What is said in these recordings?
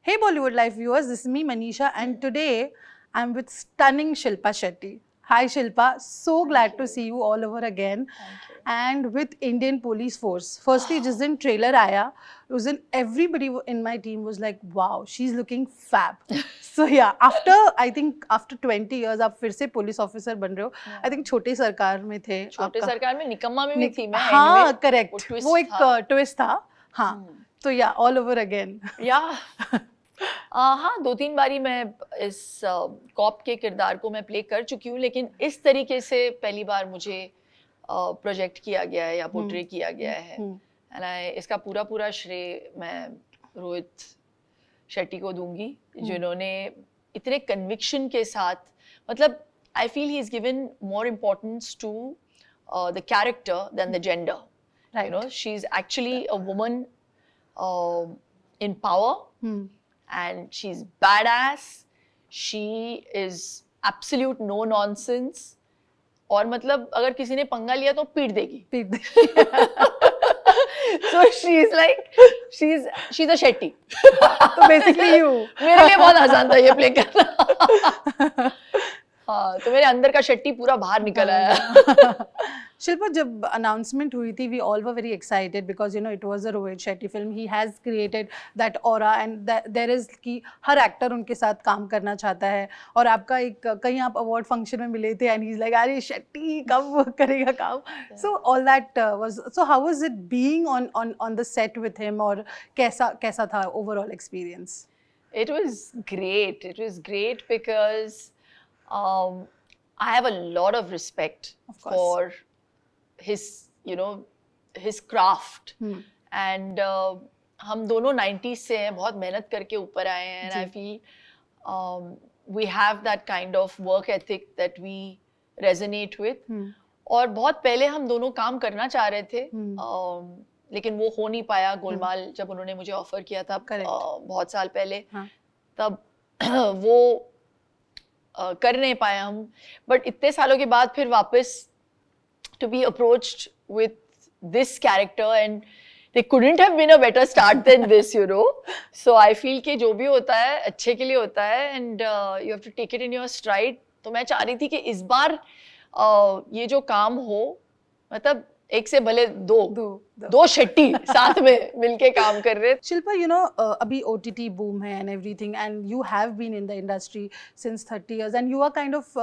Hey Bollywood Life viewers, this is me Manisha and today I'm with stunning Shilpa Shetty. Hi Shilpa, so glad to see you all over again. And with Indian Police Force. Firstly, जिस दिन trailer आया, उस दिन everybody in my team was like, wow, she's looking fab. So yeah, I think after 20 years आप फिर से police officer बन रहे हो. I think छोटे सरकार में थे. छोटे सरकार में निकम्मा में भी थी मैं. हाँ, correct. वो एक twist था. हाँ. तो yeah, all over again. Yeah. हाँ, 2-3 बारी मैं इस कॉप के किरदार को मैं प्ले कर चुकी हूँ, लेकिन इस तरीके से पहली बार मुझे प्रोजेक्ट किया गया है या पोर्ट्रे किया गया है. एंड इसका पूरा श्रेय मैं रोहित शेट्टी को दूंगी, जिन्होंने इतने कन्विक्शन के साथ, मतलब I feel he is given more importance to the character than the gender. You know, she's actually a woman in power. And she's badass. She is absolute no nonsense. और मतलब अगर किसी ने पंगा लिया तो पीट देगी. So she's a Shetty. So basically you. मेरे लिए बहुत आसान था ये प्ले करना. हाँ, तो मेरे अंदर का शेट्टी पूरा बाहर निकल आया. शिल्पा, जब announcement हुई थी, we all were very excited because you know it was a Rohit Shetty film. He has created that aura and there is कि हर actor उनके साथ काम करना चाहता है. और आपका एक कहीं आप award function में मिले थे and he's like, अरे शेट्टी कब करेगा काम? So all that was. So how was it being on the set with him, और कैसा था overall experience? It was great. It was great because I have a lot of respect for his, you know, his craft. And हम दोनों 90s से हैं, बहुत मेहनत करके ऊपर आए हैं. And I feel we have that kind of work ethic that we resonate with. और बहुत पहले हम दोनों काम करना चाह रहे थे, लेकिन वो हो नहीं पाया. गोलमाल जब उन्होंने मुझे ऑफर किया था बहुत साल पहले, तब वो कर नहीं पाए हम. बट इतने सालों के बाद फिर वापस to be approached with this character, and they couldn't have been a better start than this, you know. So I feel कि जो भी होता है अच्छे के लिए होता है, and you have to take it in your stride. तो मैं चाह रही थी कि इस बार ये जो काम हो, मतलब एक से भले दो शेट्टी साथ में मिलके काम कर रहे. शिल्पा, you know, अभी OTT boom है and everything, and you have been in the industry since 30 years, and you are kind of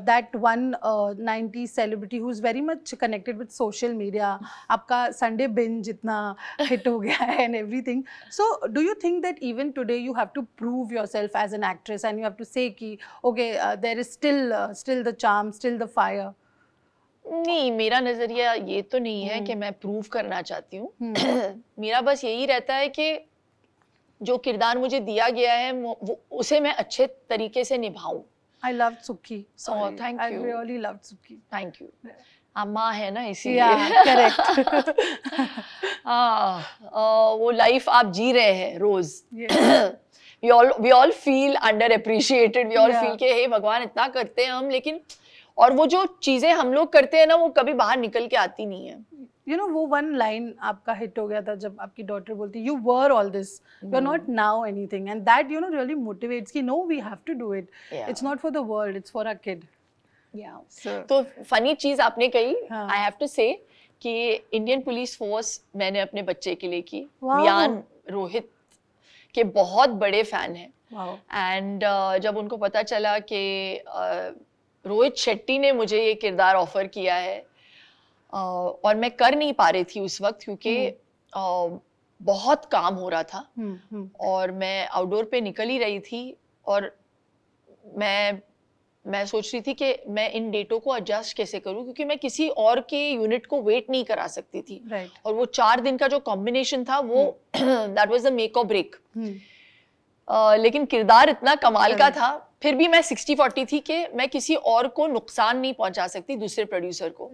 that one 90s celebrity who's very much connected with social media. आपका Sunday binge इतना hit हो गया है and everything. So do you think that even today you have to prove yourself as an actress and you have to say कि okay, there is still the charm, still the fire? नहीं, मेरा नजरिया ये तो नहीं है कि मैं प्रूव करना चाहती हूँ. मेरा बस यही रहता है कि जो किरदार मुझे दिया गया है वो उसे मैं अच्छे तरीके से निभाऊं. I loved Suki. Oh, thank you. I really loved Suki. Thank you. अम्मा है ना इसीलिए. Yeah, correct. वो लाइफ आप जी रहे हैं रोज. We all feel underappreciated. We all feel कि हे भगवान इतना करते हैं हम, लेकिन और वो जो चीजें हम लोग करते हैं ना, वो कभी बाहर निकल के आती नहीं है. You know, वो one line आपका हिट हो गया था जब आपकी डॉटर बोलती you were all this, you're not now anything, and that you know really motivates कि no, we have to do it. It's not for the world, it's for our kid. Yeah. तो funny चीज आपने कही. I have to say कि Indian police force मैंने अपने बच्चे के लिए की. वियान रोहित के बहुत बड़े फैन हैं. एंड जब उनको पता चला कि रोहित शेट्टी ने मुझे ये किरदार ऑफर किया है, और मैं कर नहीं पा रही थी उस वक्त क्योंकि बहुत काम हो रहा था, और मैं आउटडोर पे निकल ही रही थी, और मैं सोच रही थी कि मैं इन डेटों को एडजस्ट कैसे करूं, क्योंकि मैं किसी और के यूनिट को वेट नहीं करा सकती थी. और वो 4 दिन का जो कॉम्बिनेशन था वो दैट वाज द मेक और ब्रेक. लेकिन किरदार इतना कमाल का था, फिर भी मैं 60-40 थी कि मैं किसी और को नुकसान नहीं पहुंचा सकती, दूसरे प्रोड्यूसर को.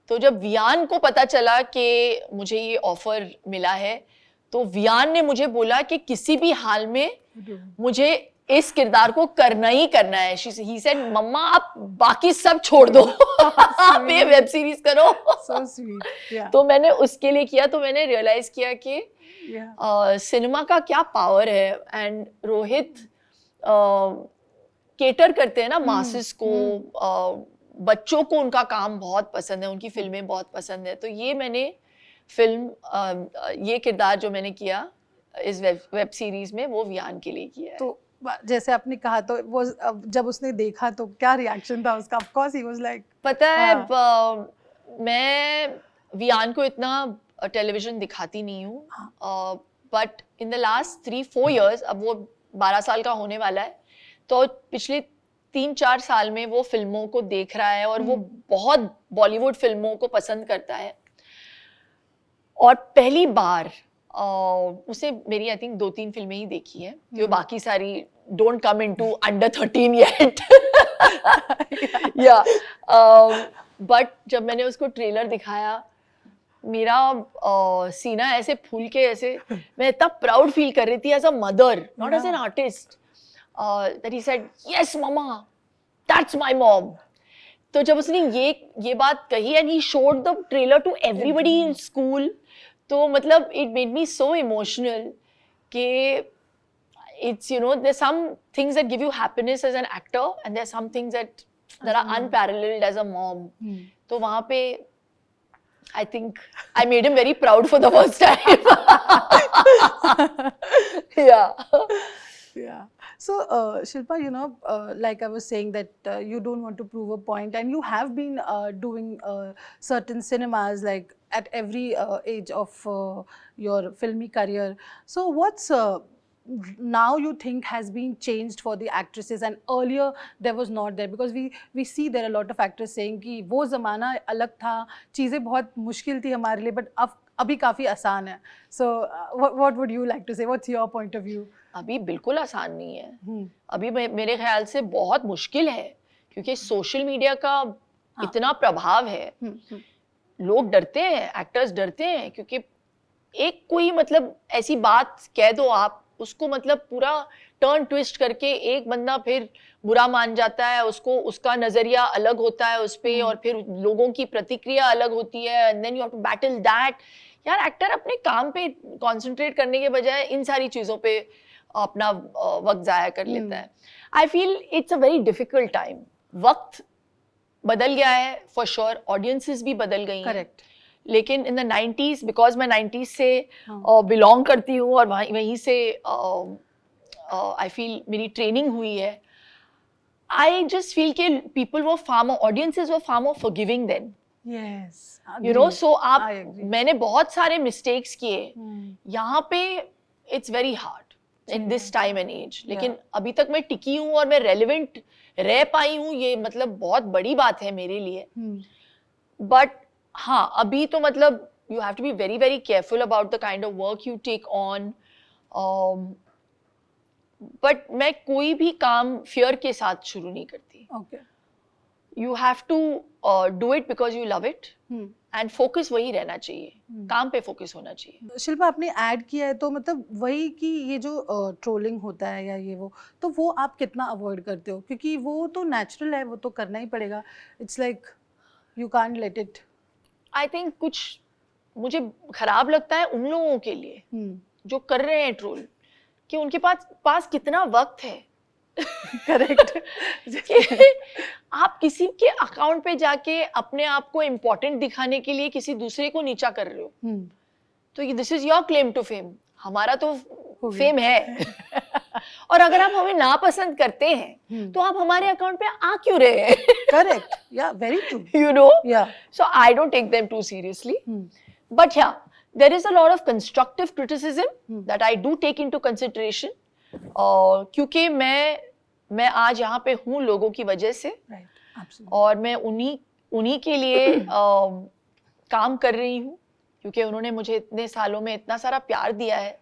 तो जब वियान को पता चला कि मुझे ये ऑफर मिला है, तो वियान ने मुझे बोला कि किसी भी हाल में मुझे इस किरदार को करना ही करना है. ही सेड मम्मा आप बाकी सब छोड़ दो, आप ये वेब सीरीज करो. So sweet. Yeah. तो मैंने उसके लिए किया. तो मैंने रियलाइज किया कि सिनेमा का क्या पावर है, एंड रोहित केटर करते हैं ना मासेस को, बच्चों को उनका काम बहुत पसंद है, उनकी फिल्में बहुत पसंद है। तो ये मैंने फिल्म ये किरदार जो मैंने किया इस वेब सीरीज में वो वियान के लिए किया है। तो जैसे आपने कहा, तो वो जब उसने देखा तो क्या रिएक्शन था उसका? Of course he was like, पता है मैं वियान को इतना टेलीविजन दिखाती नहीं हूँ, but in the last 3-4 years, अब वो 12 साल का होने वाला है, तो पिछले 3-4 साल में वो फिल्मों को देख रहा है और वो बहुत बॉलीवुड फिल्मों को पसंद करता है। और पहली बार उसे मेरी आई थिंक 2-3 फिल्में ही देखी है, जो बाकी सारी don't come into under 13 yet. या बट जब मैंने उसको ट्रेलर दिखाया, मेरा सीना ऐसे फूल के, ऐसे मैं इतना प्राउड फील कर रही थी as a mother, not as an artist, that he said yes mama that's my mom. तो जब उसने ये बात कही and he showed the trailer to everybody in school, तो मतलब it made me so emotional कि it's, you know, there's some things that give you happiness as an actor and there's some things that are unparalleled as a mom. तो वहाँ पे I think I made him very proud for the first time. Yeah. So Shilpa, you know, like I was saying that you don't want to prove a point, and you have been doing certain cinemas like at every age of your filmy career. So what's now you think has been changed for the actresses, and earlier there was not there, because we see there are a lot of actors saying कि वो ज़माना अलग था, चीज़ें बहुत मुश्किल थी हमारे लिए, but अब अभी काफ़ी आसान है. So what would you like to say? What's your point of view? अभी बिल्कुल आसान नहीं है. अभी मेरे ख्याल से बहुत मुश्किल है, क्योंकि सोशल मीडिया का इतना प्रभाव है. लोग डरते हैं, एक्टर्स डरते हैं, क्योंकि एक कोई मतलब ऐसी बात कह दो आप, उसको मतलब पूरा टर्न ट्विस्ट करके एक बंदा फिर बुरा मान जाता है, उसको उसका नजरिया अलग होता है उस पे, और फिर लोगों की प्रतिक्रिया अलग होती है, and then you have to battle that. यार एक्टर अपने काम पे कंसंट्रेट करने के बजाय इन सारी चीजों पे अपना वक्त जाया कर लेता है. I feel it's a very difficult time. वक्त बदल गया है फॉर श्योर, ऑडियंसेस भी बदल गई हैं. करेक्ट. लेकिन इन द 90s, बिकॉज मैं 90s से बिलोंग करती हूँ और वहीं से आई फील मेरी ट्रेनिंग हुई है, आई जस्ट फील के पीपल वो फार मोर, ऑडियंसेस वो far more forgiving then. Yes, you know, so आप, मैंने बहुत सारे मिस्टेक्स किए यहाँ पे. It's very hard in this time and age, लेकिन अभी तक मैं टिकी हूँ और मैं रेलिवेंट रह पाई हूँ, ये मतलब बहुत बड़ी बात है मेरे लिए. बट हाँ, अभी तो मतलब you have to be very very careful about the kind of work you take on. But मैं कोई भी काम fear के साथ शुरू नहीं करती. Okay. You have to do it because you love it. And focus वही रहना चाहिए, काम पे focus होना चाहिए. शिल्पा, आपने ऐड किया है तो मतलब वही कि ये जो ट्रोलिंग होता है या ये तो वो आप कितना अवॉइड करते हो? क्योंकि वो तो नेचुरल है, वो तो करना ही पड़ेगा. It's like you can't let it. I think कुछ मुझे खराब लगता है उन लोगों के लिए जो कर रहे हैं ट्रोल, कि उनके पास कितना वक्त है. करेक्ट. आप किसी के अकाउंट पे जाके अपने आप को इम्पोर्टेंट दिखाने के लिए किसी दूसरे को नीचा कर रहे हो, तो this is your claim to fame. हमारा तो फेम है. और अगर आप हमें नापसंद करते हैं तो आप हमारे अकाउंट पे आ क्यों रहे हैं? करेक्ट. या, very true. You know? Yeah. So I don't take them too seriously. But yeah, there is a lot of constructive criticism that I do take into consideration. क्योंकि मैं आज यहाँ पे हूँ लोगों की वजह से. Right. Absolutely. और मैं उन्हीं के लिए काम कर रही हूँ, क्योंकि उन्होंने मुझे इतने सालों में इतना सारा प्यार दिया है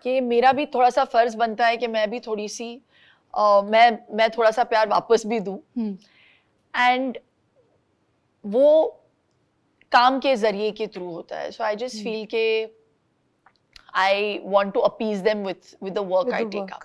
कि मेरा भी थोड़ा सा फर्ज बनता है कि मैं भी थोड़ी सी मैं थोड़ा सा प्यार वापस भी दूं. एंड वो काम के जरिए के थ्रू होता है. सो आई जस्ट फील के I want to appease them with the work I take up.